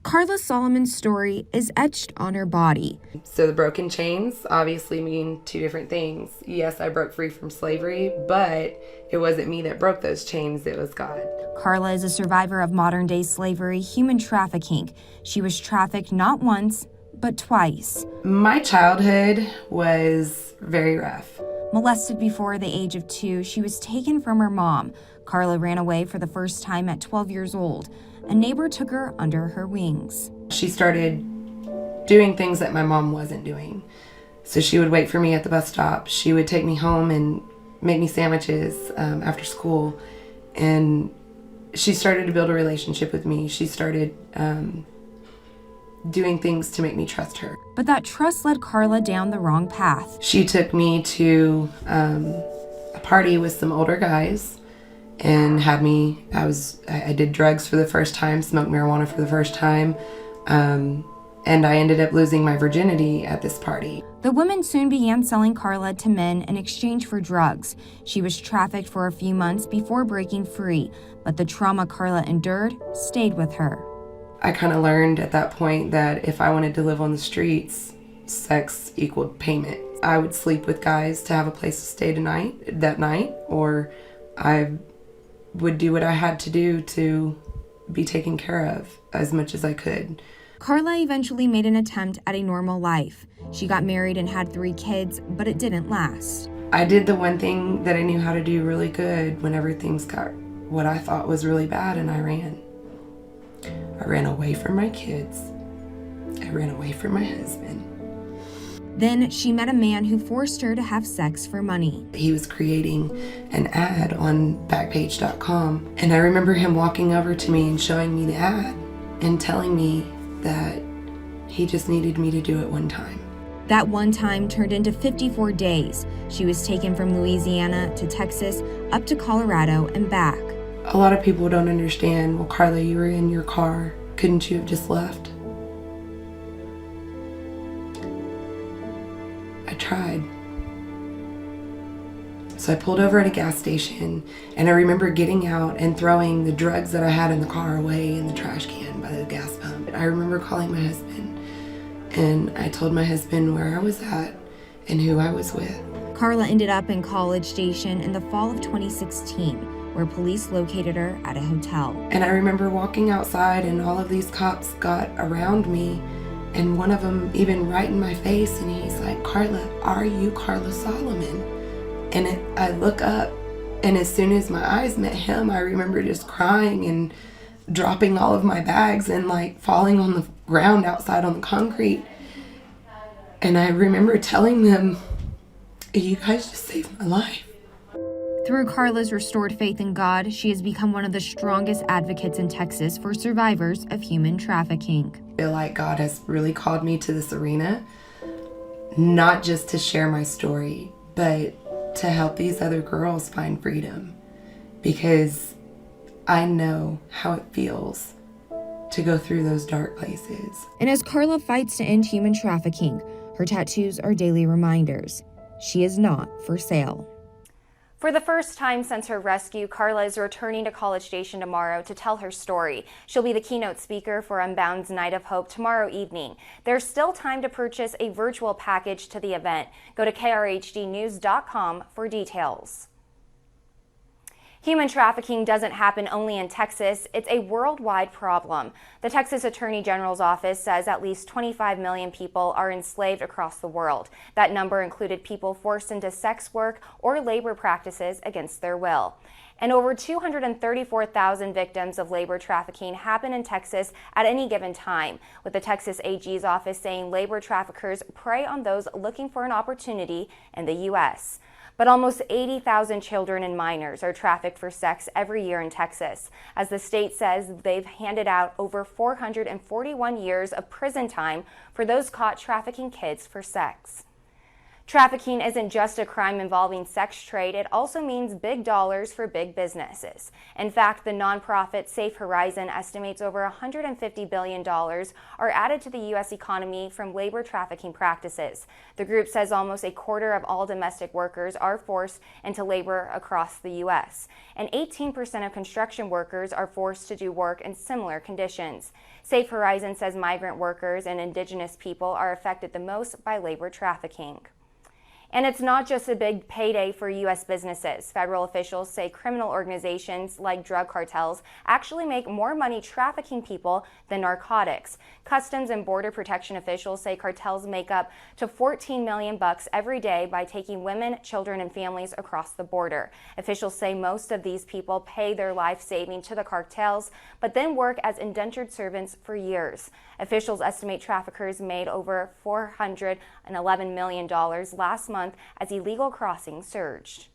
Karla Solomons' story is etched on her body. So the broken chains obviously mean two different things. Yes, I broke free from slavery, but it wasn't me that broke those chains, it was God. Karla is a survivor of modern-day slavery, human trafficking. She was trafficked not once, but twice. My childhood was very rough. Molested before the age of 2, she was taken from her mom. Karla ran away for the first time at 12 years old. A neighbor took her under her wings. She started doing things that my mom wasn't doing. So she would wait for me at the bus stop. She would take me home and make me sandwiches after school. And she started to build a relationship with me. She started doing things to make me trust her. But that trust led Karla down the wrong path. She took me to a party with some older guys and had me, I did drugs for the first time, smoked marijuana for the first time, and I ended up losing my virginity at this party. The women soon began selling Karla to men in exchange for drugs. She was trafficked for a few months before breaking free, but the trauma Karla endured stayed with her. I kind of learned at that point that if I wanted to live on the streets, sex equaled payment. I would sleep with guys to have a place to stay that night, or I would do what I had to do to be taken care of as much as I could. Karla eventually made an attempt at a normal life. She got married and had 3 kids, but it didn't last. I did the one thing that I knew how to do really good whenever things got what I thought was really bad, and I ran. I ran away from my kids. I ran away from my husband. Then she met a man who forced her to have sex for money. He was creating an ad on Backpage.com, and I remember him walking over to me and showing me the ad and telling me that he just needed me to do it one time. That one time turned into 54 days. She was taken from Louisiana to Texas, up to Colorado and back. A lot of people don't understand, well, Karla, you were in your car. Couldn't you have just left? I tried. So I pulled over at a gas station, and I remember getting out and throwing the drugs that I had in the car away in the trash can by the gas pump. I remember calling my husband, and I told my husband where I was at and who I was with. Karla ended up in College Station in the fall of 2016, where police located her at a hotel. And I remember walking outside, and all of these cops got around me, and one of them even right in my face, and he's like, "Karla, are you Karla Solomon?" And I look up, and as soon as my eyes met him, I remember just crying and dropping all of my bags and like falling on the ground outside on the concrete. And I remember telling them, "You guys just saved my life." Through Karla's restored faith in God, she has become one of the strongest advocates in Texas for survivors of human trafficking. I feel like God has really called me to this arena, not just to share my story, but to help these other girls find freedom, because I know how it feels to go through those dark places. And as Karla fights to end human trafficking, her tattoos are daily reminders. She is not for sale. For the first time since her rescue, Karla is returning to College Station tomorrow to tell her story. She'll be the keynote speaker for Unbound's Night of Hope tomorrow evening. There's still time to purchase a virtual package to the event. Go to krhdnews.com for details. Human trafficking doesn't happen only in Texas, it's a worldwide problem. The Texas Attorney General's office says at least 25 million people are enslaved across the world. That number included people forced into sex work or labor practices against their will. And over 234,000 victims of labor trafficking happen in Texas at any given time, with the Texas AG's office saying labor traffickers prey on those looking for an opportunity in the U.S. But almost 80,000 children and minors are trafficked for sex every year in Texas, as the state says they've handed out over 441 years of prison time for those caught trafficking kids for sex. Trafficking isn't just a crime involving sex trade, it also means big dollars for big businesses. In fact, the nonprofit Safe Horizon estimates over $150 billion are added to the U.S. economy from labor trafficking practices. The group says almost a quarter of all domestic workers are forced into labor across the U.S., and 18% of construction workers are forced to do work in similar conditions. Safe Horizon says migrant workers and indigenous people are affected the most by labor trafficking. And it's not just a big payday for U.S. businesses. Federal officials say criminal organizations like drug cartels actually make more money trafficking people than narcotics. Customs and Border Protection officials say cartels make up to $14 million every day by taking women, children, and families across the border. Officials say most of these people pay their life saving to the cartels, but then work as indentured servants for years. Officials estimate traffickers made over $411 million last month as illegal crossings surged.